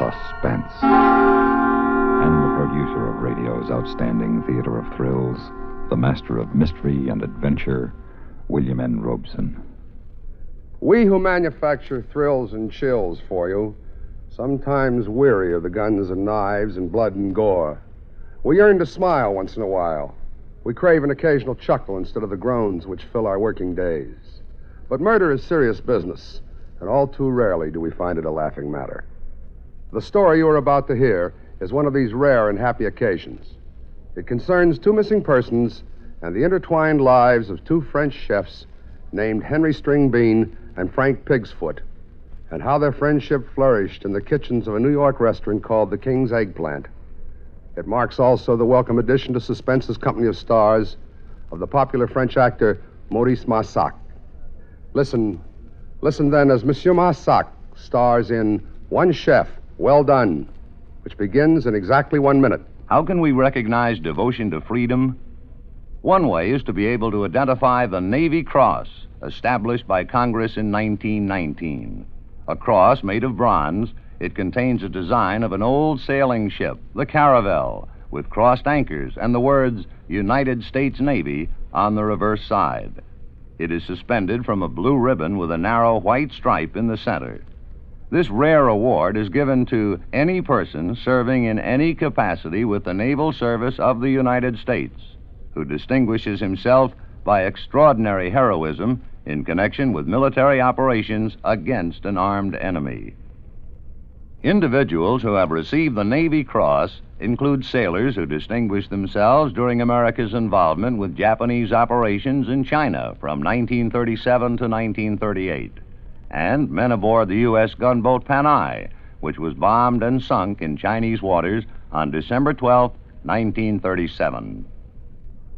Suspense. And the producer of radio's outstanding theater of thrills, the master of mystery and adventure, William N. Robeson. We who manufacture thrills and chills for you sometimes weary of the guns and knives and blood and gore. We yearn to smile once in a while. We crave an occasional chuckle instead of the groans which fill our working days. But murder is serious business, and all too rarely do we find it a laughing matter. The story you are about to hear is one of these rare and happy occasions. It concerns two missing persons and the intertwined lives of two French chefs named Henry Stringbean and Frank Pigsfoot, and how their friendship flourished in the kitchens of a New York restaurant called the King's Eggplant. It marks also the welcome addition to Suspense's company of stars of the popular French actor Maurice Massac. Listen then as Monsieur Massac stars in One Chef, Well Done, which begins in exactly 1 minute. How can we recognize devotion to freedom? One way is to be able to identify the Navy Cross, established by Congress in 1919. A cross made of bronze, it contains a design of an old sailing ship, the Caravel, with crossed anchors and the words United States Navy on the reverse side. It is suspended from a blue ribbon with a narrow white stripe in the center. This rare award is given to any person serving in any capacity with the naval service of the United States who distinguishes himself by extraordinary heroism in connection with military operations against an armed enemy. Individuals who have received the Navy Cross include sailors who distinguished themselves during America's involvement with Japanese operations in China from 1937 to 1938, and men aboard the U.S. gunboat Panay, which was bombed and sunk in Chinese waters on December 12, 1937.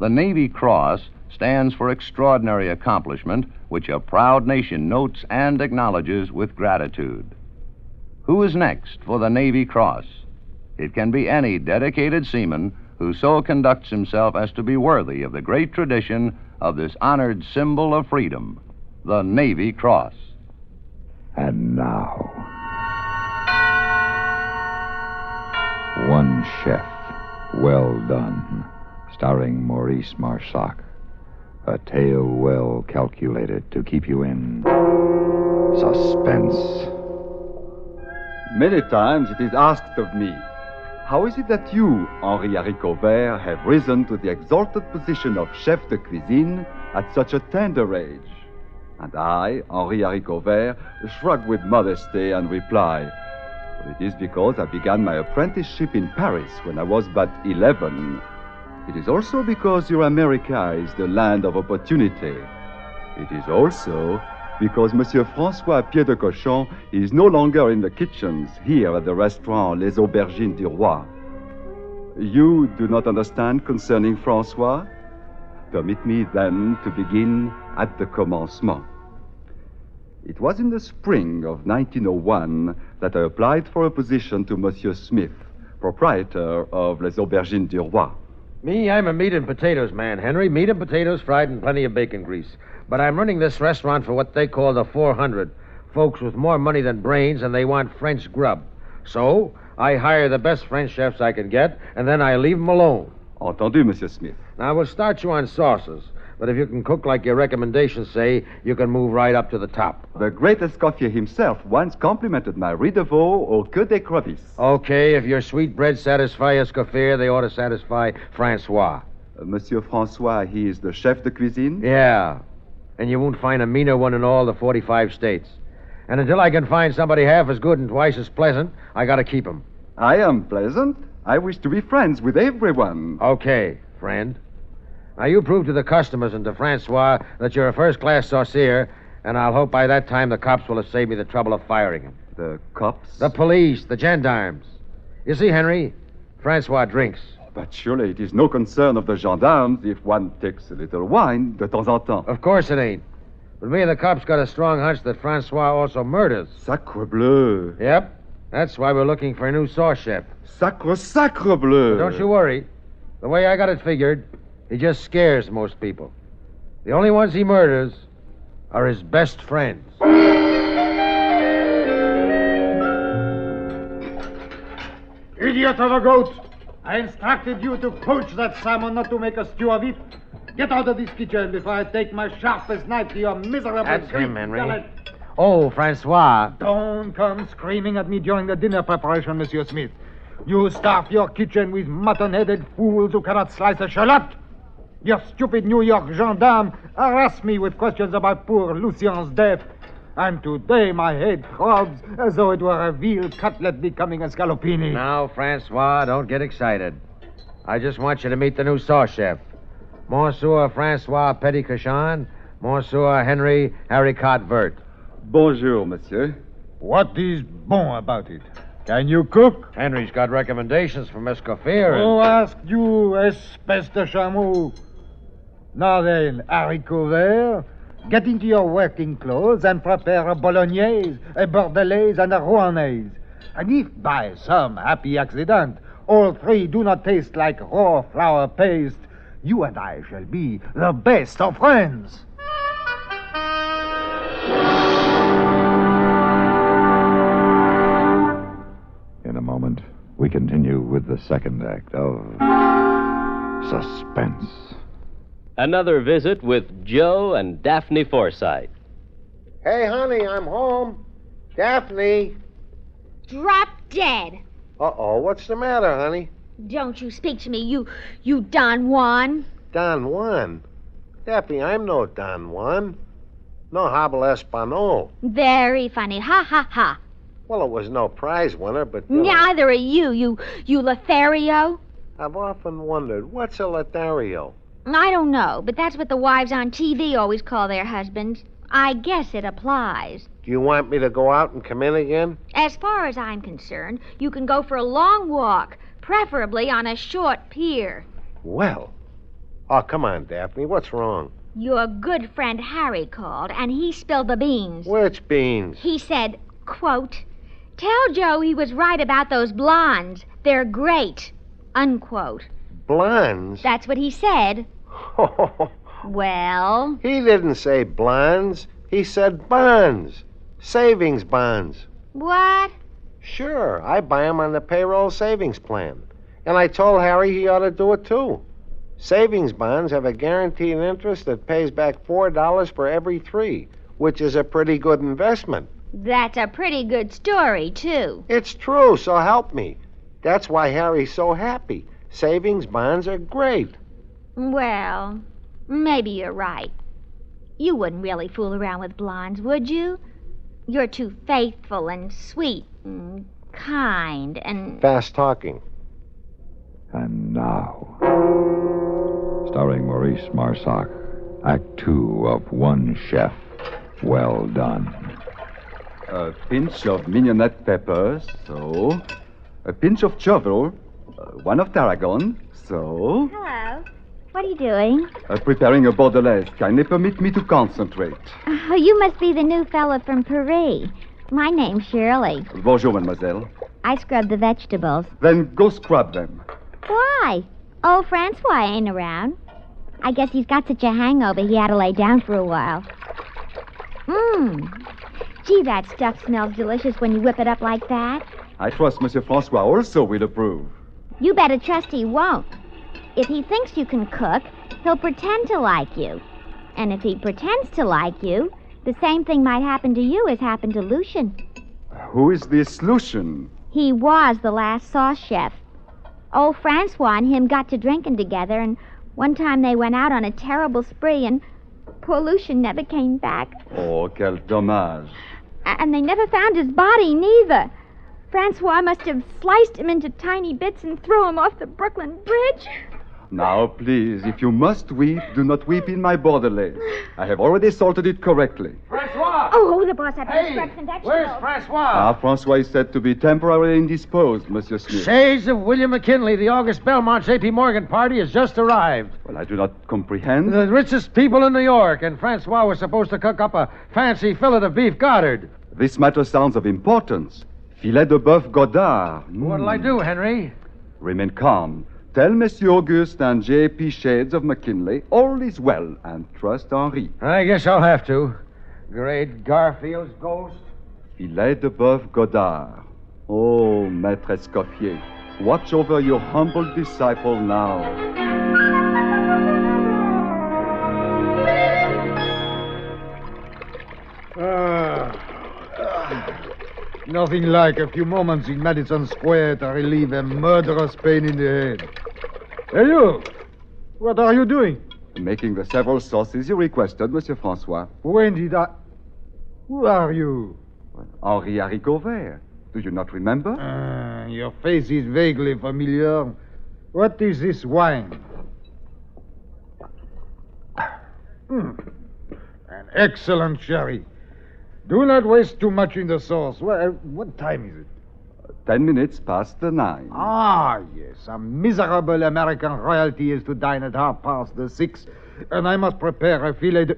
The Navy Cross stands for extraordinary accomplishment, which a proud nation notes and acknowledges with gratitude. Who is next for the Navy Cross? It can be any dedicated seaman who so conducts himself as to be worthy of the great tradition of this honored symbol of freedom, the Navy Cross. And now, One Chef, Well Done, starring Maurice Massac. A tale well calculated to keep you in suspense. Many times it is asked of me, how is it that you, Henri Haricot-Vert, have risen to the exalted position of chef de cuisine at such a tender age? And I, Henri Haricot-Vert, shrug with modesty and reply, well, it is because I began my apprenticeship in Paris when I was but 11. It is also because your America is the land of opportunity. It is also because Monsieur François Pied de Cochon is no longer in the kitchens here at the restaurant Les Aubergines du Roi. You do not understand concerning François? Permit me then to begin at the commencement. It was in the spring of 1901 that I applied for a position to Monsieur Smith, proprietor of Les Aubergines du Roi. Me, I'm a meat and potatoes man, Henry. Meat and potatoes fried in plenty of bacon grease. But I'm running this restaurant for what they call the 400. Folks with more money than brains, and they want French grub. So, I hire the best French chefs I can get, and then I leave them alone. Entendu, Monsieur Smith. Now, we'll start you on sauces. But if you can cook like your recommendations say, you can move right up to the top. The great Escoffier himself once complimented my riz de veau au queue d'écrevisse. Okay, if your sweetbreads satisfy Escoffier, they ought to satisfy Francois. Monsieur François, he is the chef de cuisine? Yeah, and you won't find a meaner one in all the 45 states. And until I can find somebody half as good and twice as pleasant, I gotta keep him. I am pleasant. I wish to be friends with everyone. Okay, friend. Now, you prove to the customers and to Francois that you're a first-class saucier, and I'll hope by that time the cops will have saved me the trouble of firing him. The cops? The police, the gendarmes. You see, Henry, Francois drinks. But surely it is no concern of the gendarmes if one takes a little wine de temps en temps. Of course it ain't. But me and the cops got a strong hunch that Francois also murders. Sacre bleu. Yep. That's why we're looking for a new sauce chef. Sacre bleu. But don't you worry. The way I got it figured, he just scares most people. The only ones he murders are his best friends. Idiot of a goat! I instructed you to poach that salmon, not to make a stew of it. Get out of this kitchen before I take my sharpest knife to your miserable That's him, Greek Henry. gullet. Oh, Francois. Don't come screaming at me during the dinner preparation, Monsieur Smith. You stuff your kitchen with mutton-headed fools who cannot slice a shallot. Your stupid New York gendarme harassed me with questions about poor Lucien's death. And today my head throbs as though it were a veal cutlet becoming a scallopini. Now, Francois, don't get excited. I just want you to meet the new sauce chef. Monsieur Francois Petit-Cochon, Monsieur Henry Haricot Vert. Bonjour, monsieur. What is bon about it? Can you cook? Henry's got recommendations from Escoffier. Who asked you, espèce de chameau? Now then, haricot vert, get into your working clothes and prepare a bolognaise, a bordelaise, and a rouennaise. And if by some happy accident all three do not taste like raw flour paste, you and I shall be the best of friends. In a moment, we continue with the second act of Suspense. Another visit with Joe and Daphne Forsythe. Hey, honey, I'm home. Daphne. Drop dead. Uh-oh, what's the matter, honey? Don't you speak to me, you Don Juan. Don Juan? Daphne, I'm no Don Juan. No habla español. Very funny. Ha, ha, ha. Well, it was no prize winner, but... Neither are you Lothario. I've often wondered, what's a Lothario? I don't know, but that's what the wives on TV always call their husbands. I guess it applies. Do you want me to go out and come in again? As far as I'm concerned, you can go for a long walk, preferably on a short pier. Well. Oh, come on, Daphne. What's wrong? Your good friend Harry called, and he spilled the beans. Which beans? He said, quote, "Tell Joe he was right about those blondes. They're great," unquote. Blondes? That's what he said. Well? He didn't say blondes. He said bonds. Savings bonds. What? Sure, I buy 'em on the payroll savings plan. And I told Harry he ought to do it, too. Savings bonds have a guaranteed interest that pays back $4 for every 3, which is a pretty good investment. That's a pretty good story, too. It's true, so help me. That's why Harry's so happy. Savings bonds are great. Well, maybe you're right. You wouldn't really fool around with blondes, would you? You're too faithful and sweet and kind and... Fast talking. And now, starring Maurice Marsac, Act 2 of One Chef, Well Done. A pinch of mignonette peppers, so. A pinch of chervil, one of tarragon, so. Hello. What are you doing? Preparing a bordelaise. Kindly permit me to concentrate. Oh, you must be the new fella from Paris. My name's Shirley. Bonjour, mademoiselle. I scrub the vegetables. Then go scrub them. Why? Old Francois ain't around. I guess he's got such a hangover he had to lay down for a while. Gee, that stuff smells delicious when you whip it up like that. I trust Monsieur Francois also will approve. You better trust he won't. If he thinks you can cook, he'll pretend to like you. And if he pretends to like you, the same thing might happen to you as happened to Lucien. Who is this Lucien? He was the last sauce chef. Old Francois and him got to drinking together, and one time they went out on a terrible spree, and poor Lucien never came back. Oh, quel dommage. And they never found his body, neither. Francois must have sliced him into tiny bits and threw him off the Brooklyn Bridge. Now, please, if you must weep, do not weep in my bordelaise. I have already salted it correctly. Francois! Oh, the boss had to scratch some vegetables. Where's Francois? Francois is said to be temporarily indisposed, Monsieur Smith. Shades of William McKinley, the August Belmont J.P. Morgan party has just arrived. Well, I do not comprehend. The richest people in New York, and Francois was supposed to cook up a fancy fillet of beef Goddard. This matter sounds of importance. Filet de boeuf Godard. What'll I do, Henry? Remain calm. Tell Monsieur Auguste and J.P. Shades of McKinley all is well, and trust Henri. I guess I'll have to. Great Garfield's ghost. Filet de boeuf Godard. Oh, Maître Escoffier, watch over your humble disciple now. Nothing like a few moments in Madison Square to relieve a murderous pain in the head. Hey, you! What are you doing? Making the several sauces you requested, Monsieur Francois. When did I... Who are you? Henri Haricot Vert. Do you not remember? Your face is vaguely familiar. What is this wine? An excellent sherry. Do not waste too much in the sauce. What time is it? 10 minutes past the 9. Ah, yes. A miserable American royalty is to dine at 6:30, and I must prepare a filet de...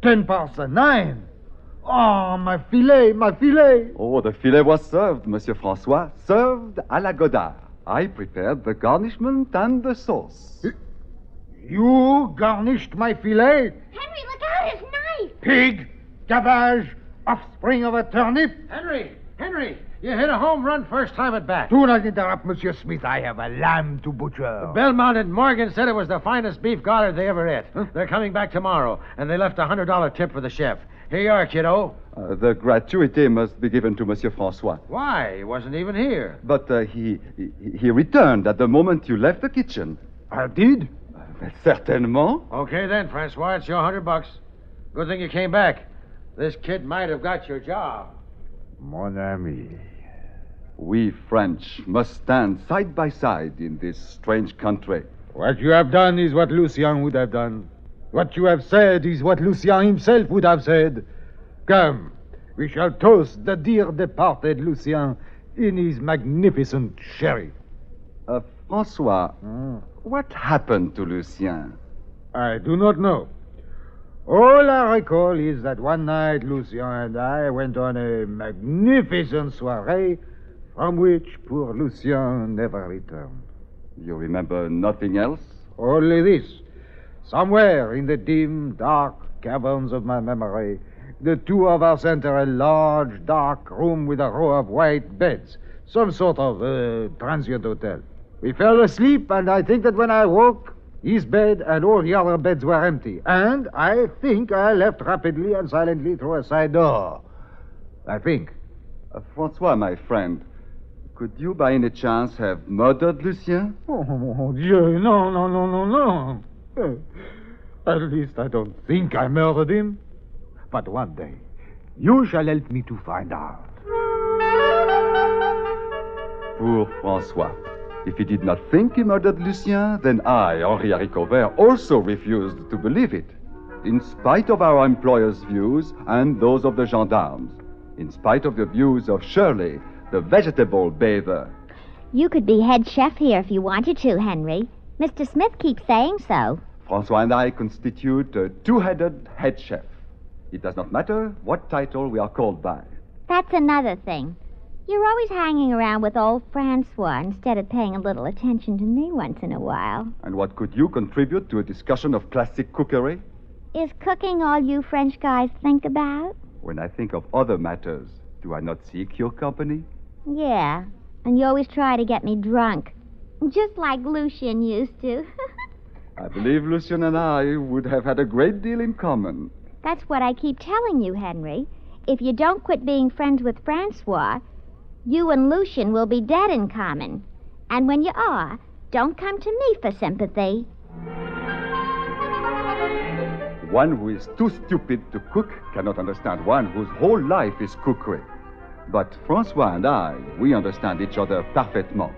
9:10. Oh, my filet, my filet. Oh, the filet was served, Monsieur Francois. Served à la Godard. I prepared the garnishment and the sauce. You garnished my filet? Henry, look out, his knife! Pig, cabbage, offspring of a turnip. Henry, you hit a home run first time at bat. Do not interrupt, Monsieur Smith. I have a lamb to butcher. Belmont and Morgan said it was the finest beef Goddard they ever ate. Huh? They're coming back tomorrow, and they left a $100 tip for the chef. Here you are, kiddo. The gratuity must be given to Monsieur Francois. Why? He wasn't even here. But he returned at the moment you left the kitchen. I did? Certainement. Okay then, Francois, it's your $100. Good thing you came back. This kid might have got your job. Mon ami. We French must stand side by side in this strange country. What you have done is what Lucien would have done. What you have said is what Lucien himself would have said. Come, we shall toast the dear departed Lucien in his magnificent sherry. Francois, what happened to Lucien? I do not know. All I recall is that one night Lucien and I went on a magnificent soiree from which poor Lucien never returned. You remember nothing else? Only this. Somewhere in the dim, dark caverns of my memory, the two of us enter a large, dark room with a row of white beds, some sort of transient hotel. We fell asleep, and I think that when I woke, his bed and all the other beds were empty. And I think I left rapidly and silently through a side door. I think. Francois, my friend, could you by any chance have murdered Lucien? Oh, Dieu, no. At least I don't think I murdered him. But one day, you shall help me to find out. Poor Francois. If he did not think he murdered Lucien, then I, Henri Haricot Vert, also refused to believe it. In spite of our employer's views and those of the gendarmes. In spite of the views of Shirley, the vegetable bather. You could be head chef here if you wanted to, Henry. Mr. Smith keeps saying so. Francois and I constitute a two-headed head chef. It does not matter what title we are called by. That's another thing. You're always hanging around with old Francois instead of paying a little attention to me once in a while. And what could you contribute to a discussion of classic cookery? Is cooking all you French guys think about? When I think of other matters, do I not seek your company? Yeah, and you always try to get me drunk. Just like Lucien used to. I believe Lucien and I would have had a great deal in common. That's what I keep telling you, Henry. If you don't quit being friends with Francois, you and Lucien will be dead in common. And when you are, don't come to me for sympathy. One who is too stupid to cook cannot understand one whose whole life is cookery. But Francois and I, we understand each other parfaitement.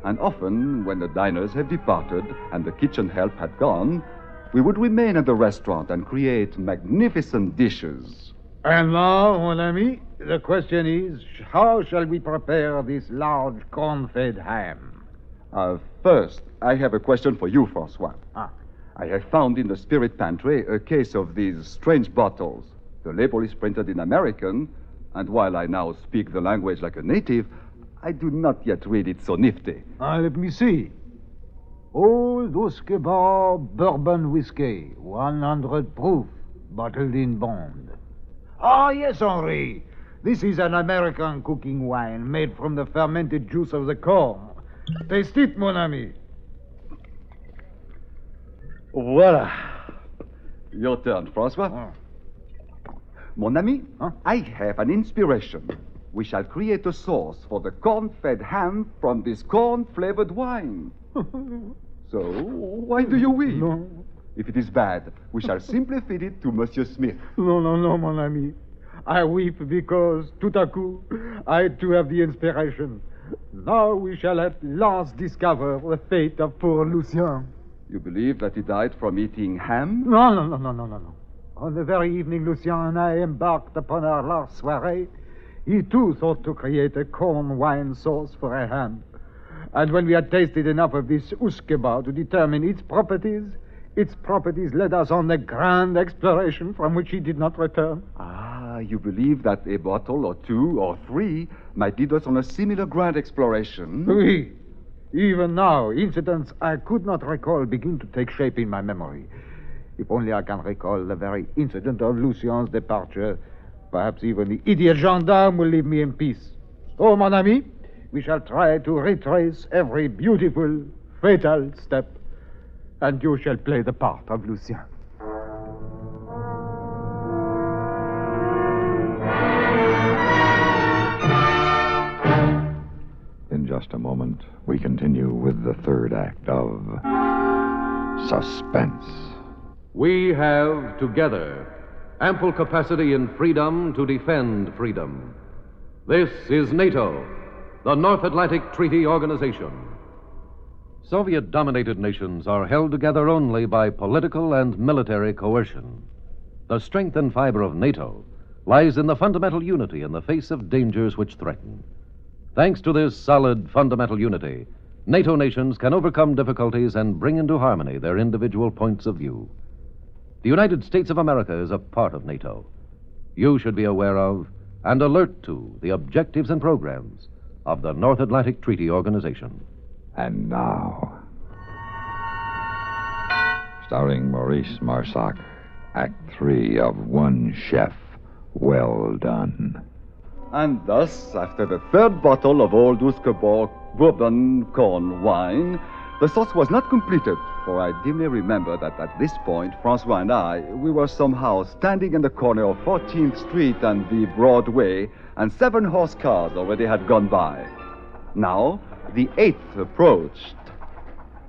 And often, when the diners have departed and the kitchen help had gone, we would remain at the restaurant and create magnificent dishes. And now, mon ami, the question is, how shall we prepare this large corn-fed ham? First, I have a question for you, Francois. I have found in the spirit pantry a case of these strange bottles. The label is printed in American, and while I now speak the language like a native, I do not yet read it so nifty. Let me see. Old Whiskey Bar Bourbon Whiskey, 100 proof, bottled in bond. Yes, Henri. This is an American cooking wine made from the fermented juice of the corn. Taste it, mon ami. Voila. Your turn, Francois. Oh. Mon ami, Huh? I have an inspiration. We shall create a sauce for the corn-fed ham from this corn-flavored wine. So, why do you weep? No. If it is bad, we shall simply feed it to Monsieur Smith. No, mon ami. I weep because, tout à coup, I too have the inspiration. Now we shall at last discover the fate of poor Lucien. You believe that he died from eating ham? No. On the very evening Lucien and I embarked upon our last soirée, he too thought to create a corn wine sauce for a ham. And when we had tasted enough of this usquebaugh to determine its properties led us on a grand exploration from which he did not return. Ah, you believe that a bottle or two or three might lead us on a similar grand exploration? Oui. Even now, incidents I could not recall begin to take shape in my memory. If only I can recall the very incident of Lucien's departure, perhaps even the idiot gendarme will leave me in peace. Oh, mon ami, we shall try to retrace every beautiful, fatal step, and you shall play the part of Lucien. In just a moment, we continue with the third act of Suspense. We have, together, ample capacity and freedom to defend freedom. This is NATO, the North Atlantic Treaty Organization. Soviet-dominated nations are held together only by political and military coercion. The strength and fiber of NATO lies in the fundamental unity in the face of dangers which threaten. Thanks to this solid fundamental unity, NATO nations can overcome difficulties and bring into harmony their individual points of view. The United States of America is a part of NATO. You should be aware of and alert to the objectives and programs of the North Atlantic Treaty Organization. And now, starring Maurice Marsac, Act 3 of One Chef, Well Done. And thus, after the third bottle of old Usquebaugh bourbon corn wine, the sauce was not completed, for I dimly remember that at this point, Francois and we were somehow standing in the corner of 14th Street and the Broadway, and 7 horse cars already had gone by. Now, the 8th approached.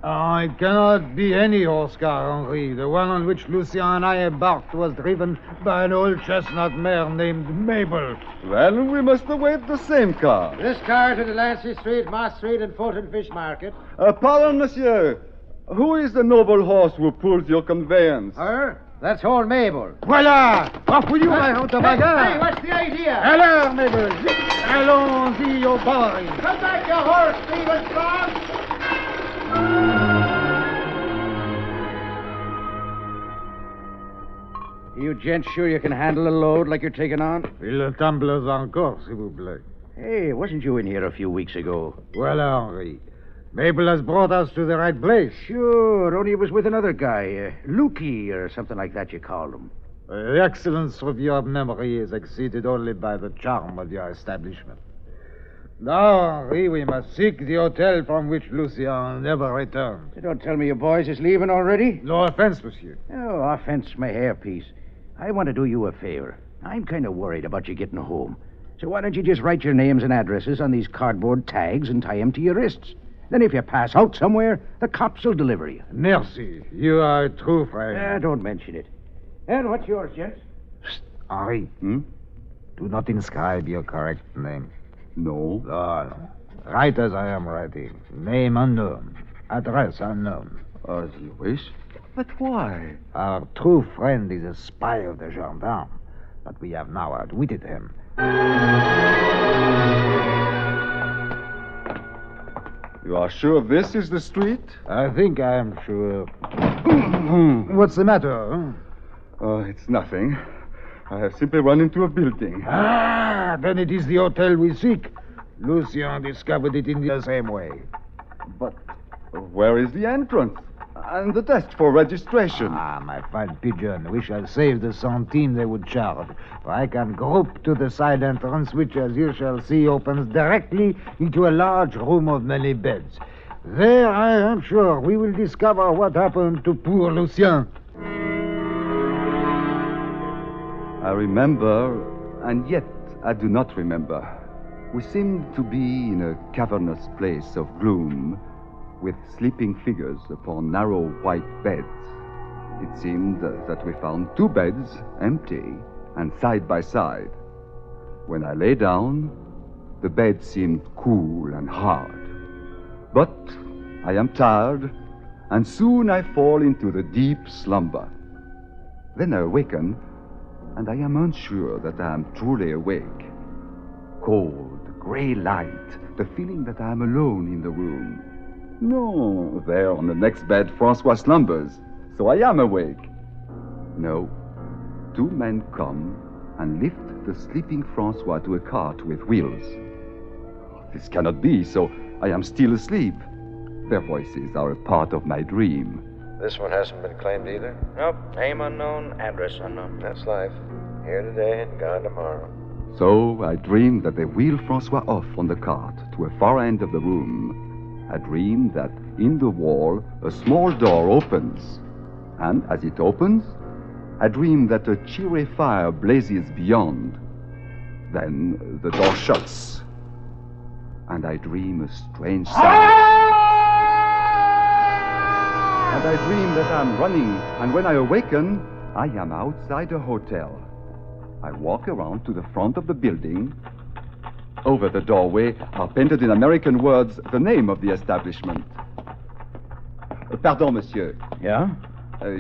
It cannot be any horse car, Henri. The one on which Lucien and I embarked was driven by an old chestnut mare named Mabel. Well, we must await the same car. This car to Delancey Street, Moss Street, and Fulton Fish Market. Pardon, monsieur. Who is the noble horse who pulls your conveyance? Her? That's old Mabel. Voilà! Off with you, my hound of Hey, what's the idea? Alors, Mabel, allons-y au bar. Come back, your horse, Stephen Frog! You gents sure you can handle a load like you're taking on? Il tumblers encore, s'il vous plaît. Hey, wasn't you in here a few weeks ago? Well, Henri, Mabel has brought us to the right place. Sure, only it was with another guy. Lukey or something like that you called him. The excellence of your memory is exceeded only by the charm of your establishment. Now, Henri, we must seek the hotel from which Lucien never returned. So don't tell me your boys is leaving already? No offense, monsieur. Oh, offense, my hairpiece. I want to do you a favor. I'm kind of worried about you getting home. So why don't you just write your names and addresses on these cardboard tags and tie them to your wrists? Then if you pass out somewhere, the cops will deliver you. Merci. You are a true friend. Don't mention it. And what's yours, gents? Henri, do not inscribe your correct name. No. No. Write as I am writing. Name unknown. Address unknown. As you wish. But why? Our true friend is a spy of the gendarme, but we have now outwitted him. You are sure this is the street? I think I am sure. What's the matter? Huh? Oh, it's nothing. I have simply run into a building. Then it is the hotel we seek. Lucien discovered it in the same way. But where is the entrance? And the test for registration. Ah, my fine pigeon, we shall save the centime they would charge. For I can grope to the side entrance, which, as you shall see, opens directly into a large room of many beds. There, I am sure, we will discover what happened to poor Lucien. I remember, and yet I do not remember. We seemed to be in a cavernous place of gloom, with sleeping figures upon narrow white beds. It seemed that we found 2 beds, empty, and side by side. When I lay down, the bed seemed cool and hard. But I am tired, and soon I fall into the deep slumber. Then I awaken, and I am unsure that I am truly awake. Cold, gray light, the feeling that I am alone in the room. No, there on the next bed, Francois slumbers, so I am awake. No, 2 men come and lift the sleeping Francois to a cart with wheels. This cannot be, so I am still asleep. Their voices are a part of my dream. This one hasn't been claimed either? Nope. Name unknown, address unknown. That's life. Here today and gone tomorrow. So I dream that they wheel Francois off on the cart to a far end of the room. I dream that in the wall a small door opens, and as it opens, I dream that a cheery fire blazes beyond. Then the door shuts, and I dream a strange sound. And I dream that I'm running, and when I awaken, I am outside a hotel. I walk around to the front of the building. Over the doorway are painted in American words the name of the establishment. Pardon, monsieur. Yeah?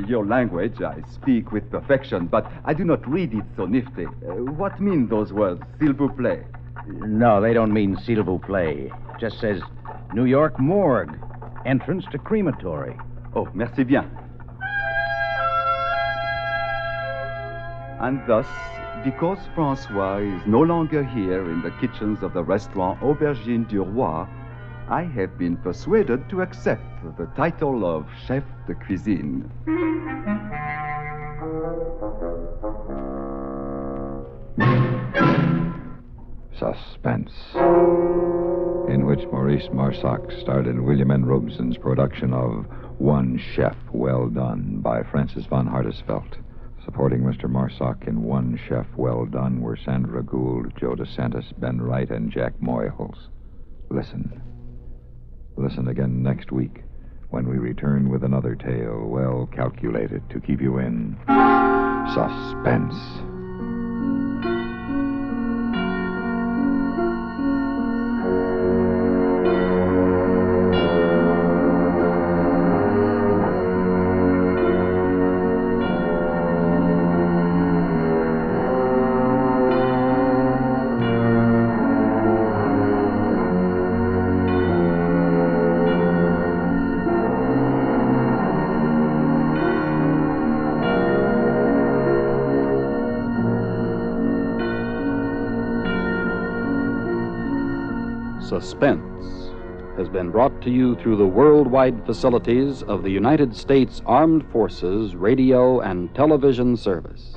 Your language I speak with perfection, but I do not read it so nifty. What mean those words, s'il vous plaît? No, they don't mean s'il vous plaît. Just says New York Morgue. Entrance to crematory. Oh, merci bien. And thus, because Francois is no longer here in the kitchens of the restaurant Aubergine du Roi, I have been persuaded to accept the title of chef de cuisine. Suspense, in which Maurice Marsac starred in William N. Robeson's production of One Chef Well Done by Francis von Hartisfeld. Supporting Mr. Marsac in One Chef Well Done were Sandra Gould, Joe DeSantis, Ben Wright, and Jack Moyles. Listen. Listen again next week when we return with another tale well calculated to keep you in suspense. Suspense has been brought to you through the worldwide facilities of the United States Armed Forces Radio and Television Service.